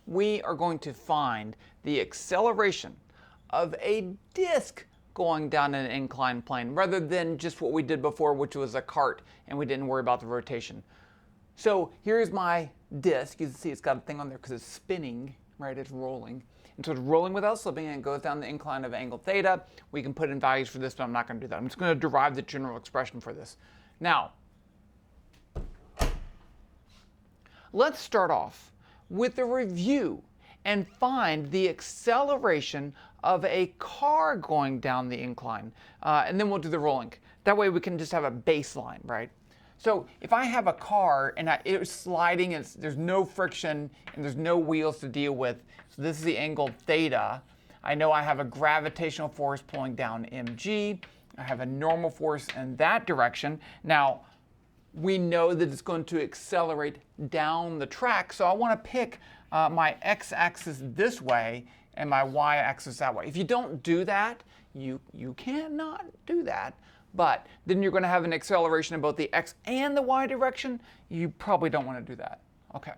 we are going to find the acceleration of a disk going down an inclined plane rather than just what we did before, which was a cart, and we didn't worry about the rotation. So here's my disk. You can see it's got a thing on there because it's spinning, right? It's rolling. And so it's rolling without slipping, and it goes down the incline of angle theta. We can put in values for this, but I'm not going to do that. I'm just going to derive the general expression for this. Now, let's start off with a review and find the acceleration of a car going down the incline. And then we'll do the rolling. That way we can just have a baseline, right? So if I have a car and it's sliding and there's no friction and there's no wheels to deal with, so this is the angle theta. I know I have a gravitational force pulling down mg. I have a normal force in that direction. Now, we know that it's going to accelerate down the track, so I want to pick my x-axis this way and my y-axis that way. If you don't do that, you cannot do that, but then you're going to have an acceleration in both the x and the y direction. You probably don't want to do that. Okay,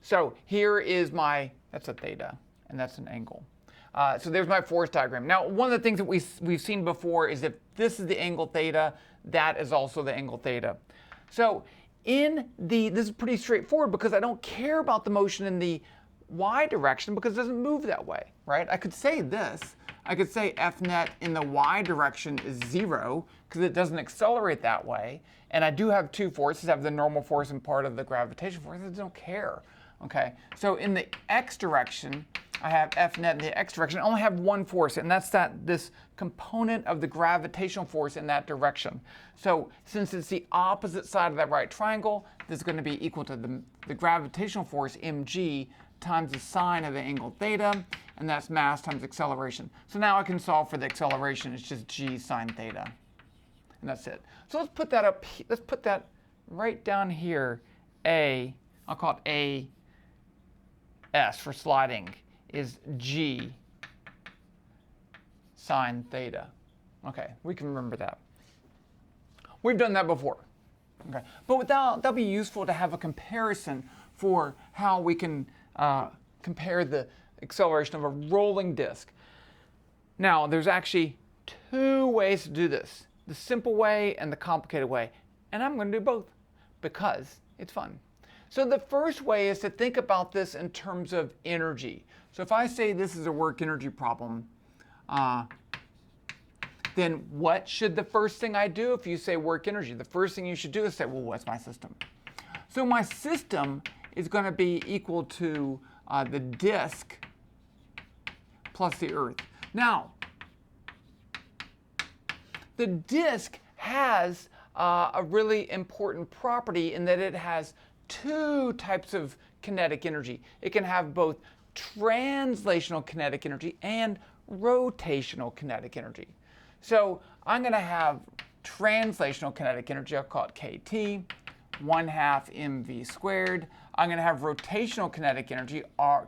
so here is that's a theta, and that's an angle. So there's my force diagram. Now, one of the things that we've seen before is if this is the angle theta, that is also the angle theta. So this is pretty straightforward because I don't care about the motion in the y direction because it doesn't move that way, right? I could say this. I could say F net in the y direction is 0 because it doesn't accelerate that way. And I do have two forces. I have the normal force and part of the gravitational force. I don't care, okay? So in the x direction, I have F net in the x direction. I only have one force, and that's this component of the gravitational force in that direction. So since it's the opposite side of that right triangle, this is going to be equal to the gravitational force mg times the sine of the angle theta, and that's mass times acceleration. So now I can solve for the acceleration. It's just g sine theta, and that's it. So let's put that up. Let's put that right down here. I'll call it AS for sliding, is g sine theta. Okay, we can remember that. We've done that before. Okay, but that'll be useful to have a comparison for how we can compare the acceleration of a rolling disk. Now, there's actually two ways to do this, the simple way and the complicated way. And I'm going to do both because it's fun. So the first way is to think about this in terms of energy. So if I say this is a work energy problem, then what should the first thing I do if you say work energy? The first thing you should do is say, well, what's my system? So my system is going to be equal to the disk plus the Earth. Now, the disk has a really important property in that it has two types of kinetic energy. It can have both translational kinetic energy and rotational kinetic energy. So I'm going to have translational kinetic energy, I'll call it KT, 1/2 mv squared. I'm going to have rotational kinetic energy,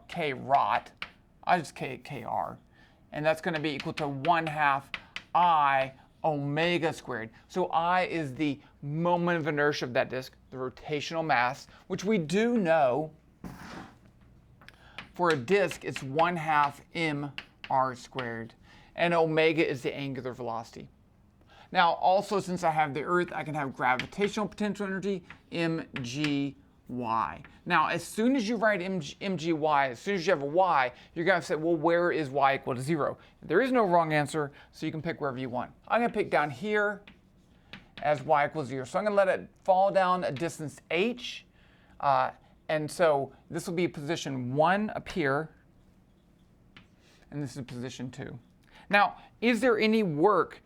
K rot, I'll just Kr, and that's going to be equal to 1/2 I omega squared. So I is the moment of inertia of that disk, the rotational mass, which we do know for a disk it's 1/2 mr squared, and omega is the angular velocity. Now also, since I have the Earth, I can have gravitational potential energy, mgy. Now as soon as you write mgy, as soon as you have a y, you're going to say, well, where is y equal to 0? There is no wrong answer, so you can pick wherever you want. I'm going to pick down here as y equals 0. So I'm going to let it fall down a distance h, and so this will be position 1 up here, and this is position 2. Now, is there any work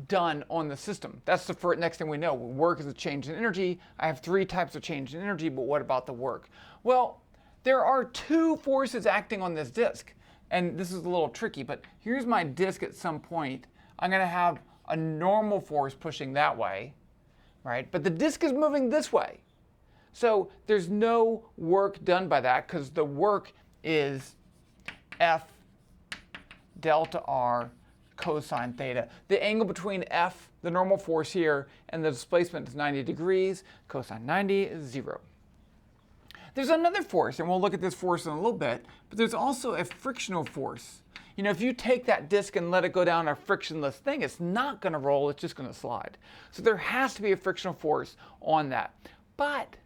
done on the system? That's the next thing we know. Work is a change in energy. I have 3 types of change in energy, but what about the work? Well, there are 2 forces acting on this disk, and this is a little tricky, but here's my disk at some point. I'm going to have a normal force pushing that way, right? But the disk is moving this way. So there's no work done by that because the work is F delta R cosine theta. The angle between F, the normal force here, and the displacement is 90 degrees. Cosine 90 is 0. there's another force, and we'll look at this force in a little bit, but there's also a frictional force. You know, if you take that disc and let it go down a frictionless thing, it's not going to roll, it's just going to slide. So there has to be a frictional force on that. But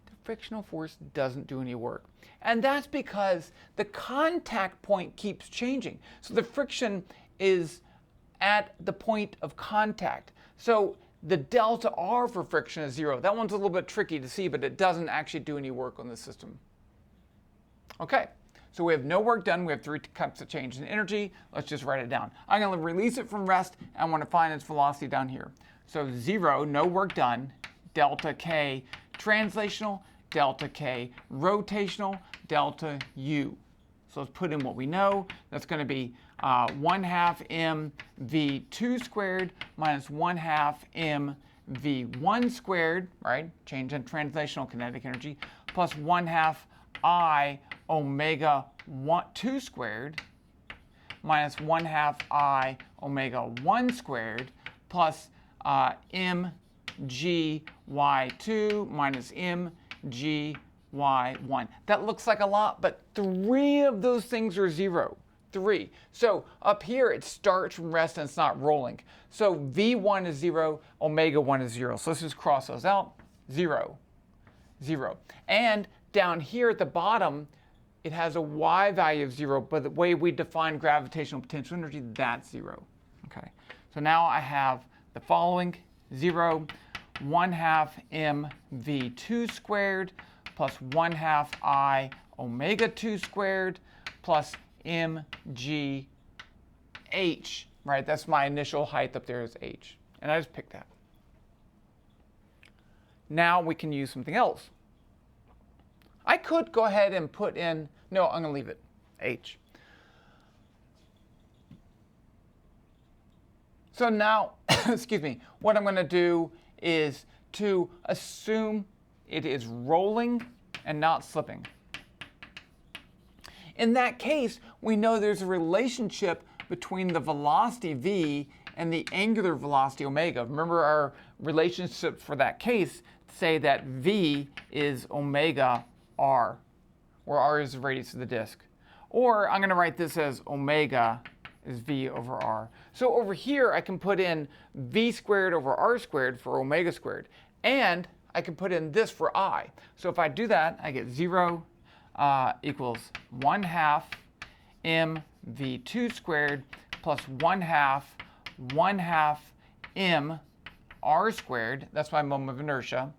the frictional force doesn't do any work. And that's because the contact point keeps changing. So the friction is at the point of contact. So the delta R for friction is 0. That one's a little bit tricky to see, but it doesn't actually do any work on the system. Okay. So we have no work done. We have 3 types of change in energy. Let's just write it down. I'm going to release it from rest, and I want to find its velocity down here. So 0, no work done, delta K translational, delta K rotational, delta U. So let's put in what we know. That's going to be 1/2 mv2 squared minus 1/2 mv1 squared, right? Change in translational kinetic energy, plus 1/2 I omega 2 squared minus 1/2 I omega 1 squared plus mgy2 minus mgy1. That looks like a lot, but 3 of those things are 0. 3. So up here it starts from rest and it's not rolling. So V1 is 0, omega 1 is 0. So let's just cross those out. 0, 0. And down here at the bottom, it has a y value of 0, but the way we define gravitational potential energy, that's 0. Okay, so now I have the following: 0, 1/2 mv2 squared plus 1/2 I omega 2 squared plus mgh, right? That's my initial height up there is h, and I just picked that. Now we can use something else. I could go ahead and put in, no, I'm going to leave it, h. So now, excuse me, what I'm going to do is to assume it is rolling and not slipping. In that case, we know there's a relationship between the velocity v and the angular velocity omega. Remember our relationship for that case, say that v is omega r, where r is the radius of the disk. Or I'm going to write this as omega is v over r. So over here I can put in v squared over r squared for omega squared. And I can put in this for I. So if I do that, I get 0 equals 1/2 mv2 squared plus 1/2 m r squared. That's my moment of inertia.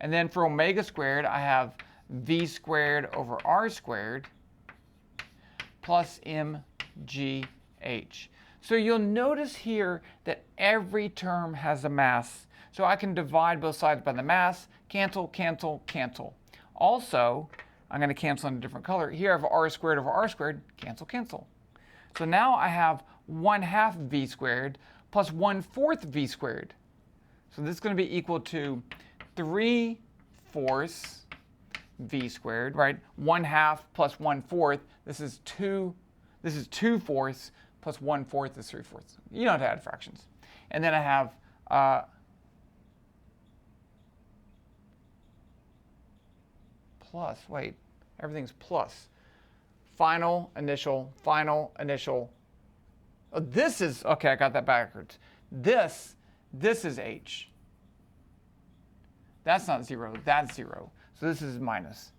And then for omega squared, I have v squared over r squared plus mgh. So you'll notice here that every term has a mass. So I can divide both sides by the mass, cancel, cancel, cancel. Also, I'm going to cancel in a different color. Here I have r squared over r squared, cancel, cancel. So now I have 1/2 v squared plus 1/4 v squared. So this is going to be equal to 3/4 v squared, right? 1/2 plus 1/4. This is 2/4 plus 1/4 is 3/4. You know how to add fractions. And then I have plus, wait, everything's plus. Final, initial, final, initial. Oh, this is, okay, I got that backwards. This is h. That's not 0, that's 0. So this is minus.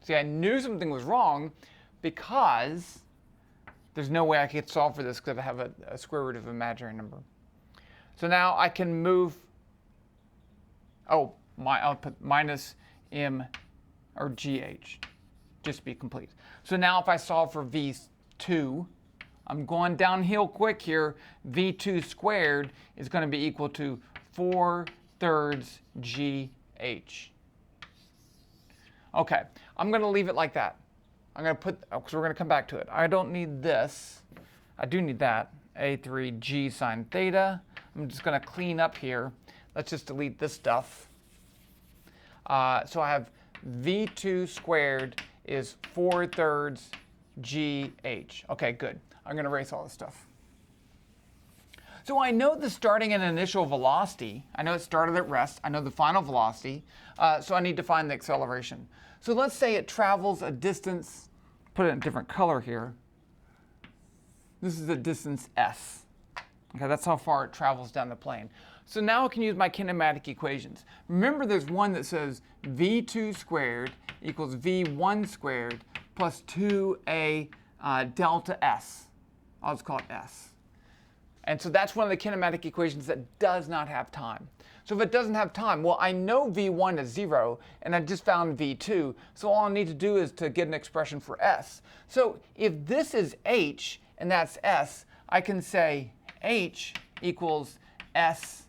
See, I knew something was wrong because there's no way I could solve for this because I have a square root of an imaginary number. So now I can move, I'll put minus m or gh, just to be complete. So now if I solve for v2, I'm going downhill quick here. v2 squared is going to be equal to 4/3 gh. Okay, I'm going to leave it like that. I'm going to put, because we're going to come back to it. I don't need this. I do need that, a3g sine theta. I'm just going to clean up here. Let's just delete this stuff. So I have v2 squared is 4/3 gh. Okay, good. I'm going to erase all this stuff. So I know the starting and initial velocity. I know it started at rest. I know the final velocity. So I need to find the acceleration. So let's say it travels a distance, put it in a different color here. This is a distance s. Okay, that's how far it travels down the plane. So now I can use my kinematic equations. Remember, there's one that says v2 squared equals v1 squared plus 2a delta s. I'll just call it s. And so that's one of the kinematic equations that does not have time. So if it doesn't have time, well, I know v1 is 0, and I just found v2, so all I need to do is to get an expression for s. So if this is h, and that's s, I can say h equals s.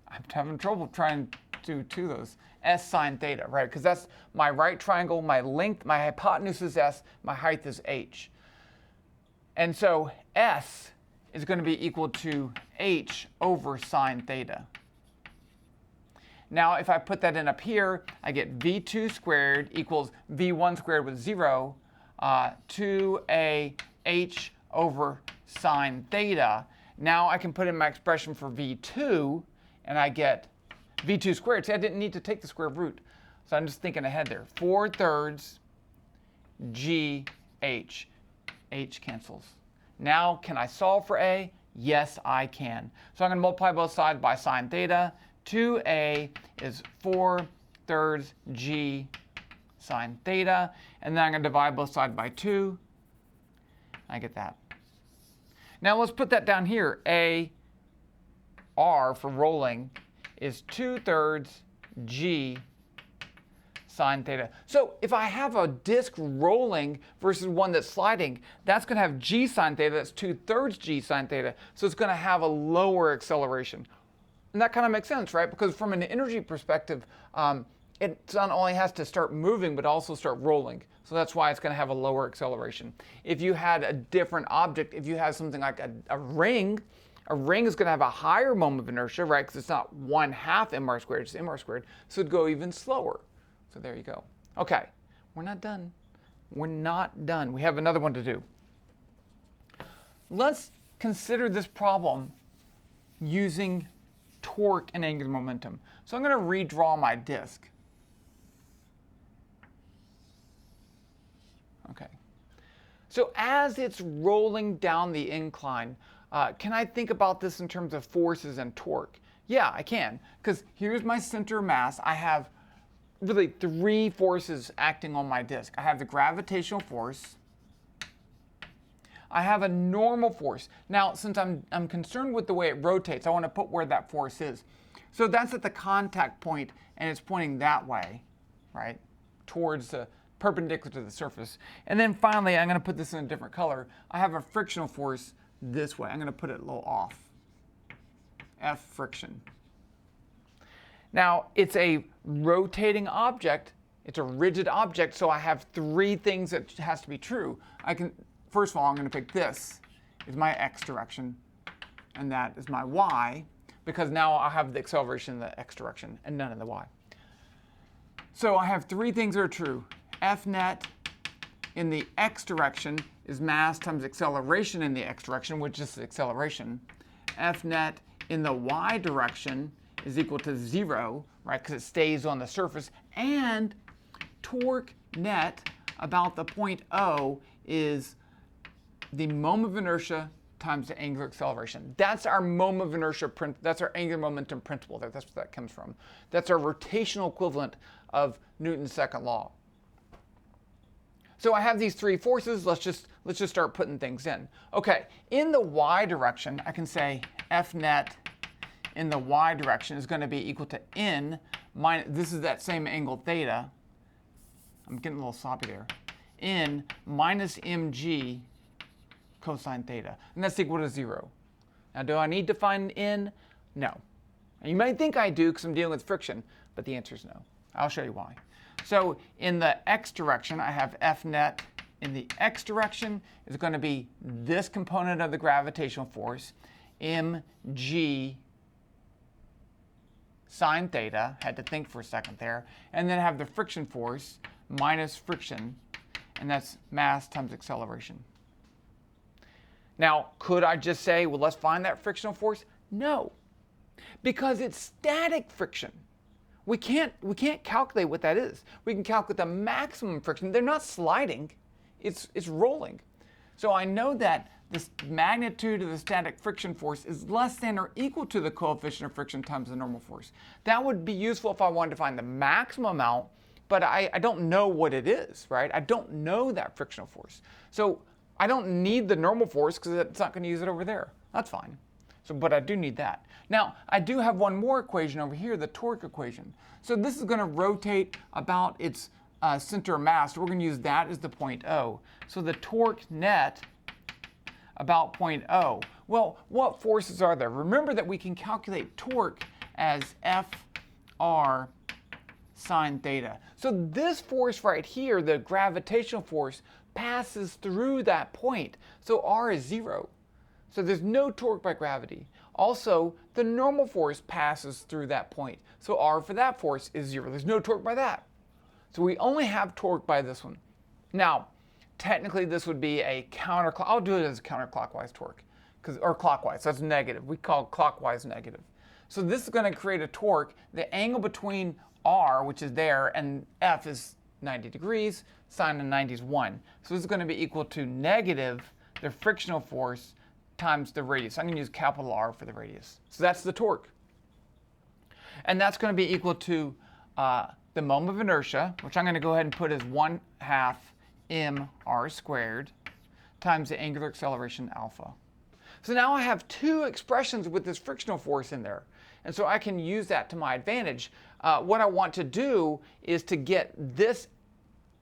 I'm having trouble trying to do those. S sine theta, right? Because that's my right triangle, my length, my hypotenuse is s, my height is h. And so s is going to be equal to h over sine theta. Now, if I put that in up here, I get v2 squared equals v1 squared with 0, 2a h over sine theta. Now I can put in my expression for v2, and I get v2 squared. See, I didn't need to take the square root. So I'm just thinking ahead there. 4/3 g h. H cancels. Now, can I solve for a? Yes, I can. So I'm going to multiply both sides by sine theta. 2a is 4/3 g sine theta. And then I'm going to divide both sides by 2. I get that. Now let's put that down here. A r for rolling is 2/3 g sine theta. So if I have a disk rolling versus one that's sliding, that's going to have g sine theta. That's 2/3 g sine theta. So it's going to have a lower acceleration. And that kind of makes sense, right? Because from an energy perspective, it not only has to start moving, but also start rolling. So that's why it's going to have a lower acceleration. If you had a different object, if you have something like a ring is going to have a higher moment of inertia, right? Because it's not 1/2 mr squared, it's mr squared. So it'd go even slower. So there you go. Okay, we're not done. We're not done. We have another one to do. Let's consider this problem using torque and angular momentum. So I'm going to redraw my disk. Okay. So as it's rolling down the incline, can I think about this in terms of forces and torque? Yeah, I can. Because here's my center of mass. I have really 3 forces acting on my disk. I have the gravitational force. I have a normal force. Now, since I'm concerned with the way it rotates, I want to put where that force is. So that's at the contact point, and it's pointing that way, right, towards the perpendicular to the surface. And then finally, I'm going to put this in a different color. I have a frictional force this way. I'm going to put it a little off. F friction. Now, it's a rotating object. It's a rigid object, so I have 3 things that has to be true. First of all, I'm going to pick this is my x direction, and that is my y, because now I have the acceleration in the x direction and none in the y. So I have 3 things that are true. F net in the x direction is mass times acceleration in the x direction, which is the acceleration. F net in the y direction is equal to 0, right, because it stays on the surface. And torque net about the point O is the moment of inertia times the angular acceleration. That's our moment of inertia, that's our angular momentum principle there. That's where that comes from. That's our rotational equivalent of Newton's second law. So I have these 3 forces. Let's just start putting things in. Okay, in the y direction, I can say F net in the y direction is going to be equal to n minus, this is that same angle theta. I'm getting a little sloppy there. N minus mg cosine theta. And that's equal to 0. Now, do I need to find n? No. And you might think I do because I'm dealing with friction, but the answer is no. I'll show you why. So in the x direction, I have F net in the x direction is going to be this component of the gravitational force, mg sine theta, had to think for a second there, and then have the friction force minus friction, and that's mass times acceleration. Now, could I just say, well, let's find that frictional force? No, because it's static friction. We can't calculate what that is. We can calculate the maximum friction. They're not sliding, it's rolling. So I know that this magnitude of the static friction force is less than or equal to the coefficient of friction times the normal force. That would be useful if I wanted to find the maximum amount, but I don't know what it is, right? I don't know that frictional force. So I don't need the normal force because it's not going to use it over there. That's fine. So, but I do need that. Now, I do have one more equation over here, the torque equation. So this is going to rotate about its center of mass. So we're going to use that as the point O. So the torque net about point O. Well, what forces are there? Remember that we can calculate torque as Fr sine theta. So this force right here, the gravitational force, passes through that point. So R is 0. So there's no torque by gravity. Also, the normal force passes through that point. So R for that force is 0. There's no torque by that. So we only have torque by this one. Now, technically this would be a counterclockwise. I'll do it as a counterclockwise torque, or clockwise. So that's negative. We call clockwise negative. So this is going to create a torque. The angle between R, which is there, and F is 90 degrees. Sine of 90 is 1. So this is going to be equal to negative the frictional force times the radius. I'm going to use capital R for the radius. So that's the torque. And that's going to be equal to the moment of inertia, which I'm going to go ahead and put as 1/2 mr squared times the angular acceleration alpha. So now I have two expressions with this frictional force in there. And so I can use that to my advantage. What I want to do is to get this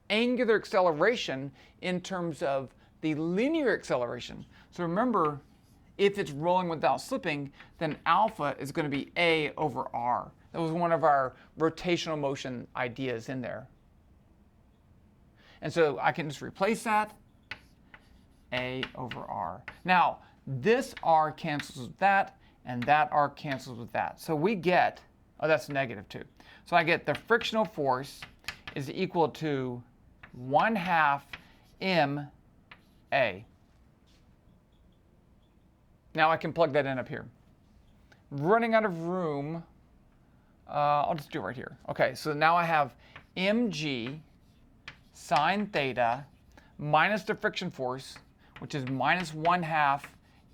angular acceleration in terms of the linear acceleration. So remember, if it's rolling without slipping, then alpha is going to be a over r. That was one of our rotational motion ideas in there. And so I can just replace that, a over r. Now, this r cancels with that, and that r cancels with that. So we get, oh, that's negative 2. So I get the frictional force is equal to 1/2 ma. Now I can plug that in up here. Running out of room, I'll just do it right here. Okay, so now I have mg sine theta minus the friction force, which is minus 1/2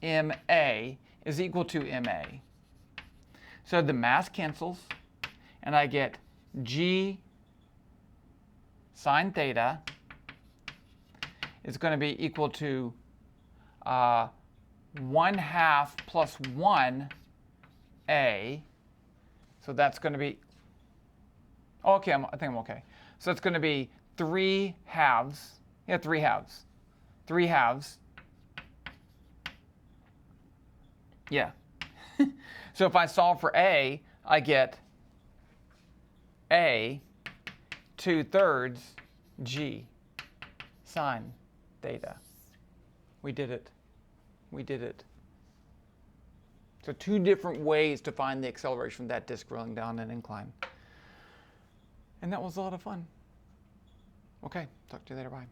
ma, is equal to ma. So the mass cancels, and I get g sine theta is going to be equal to 1/2 plus 1 a. So that's going to be, okay, I think I'm okay. So it's going to be 3 halves. Yeah, 3 halves. 3 halves. Yeah. So if I solve for a, I get a 2/3 g sine theta. We did it. We did it. So 2 different ways to find the acceleration from that disk rolling down an incline. And that was a lot of fun. Okay, talk to you later. Bye.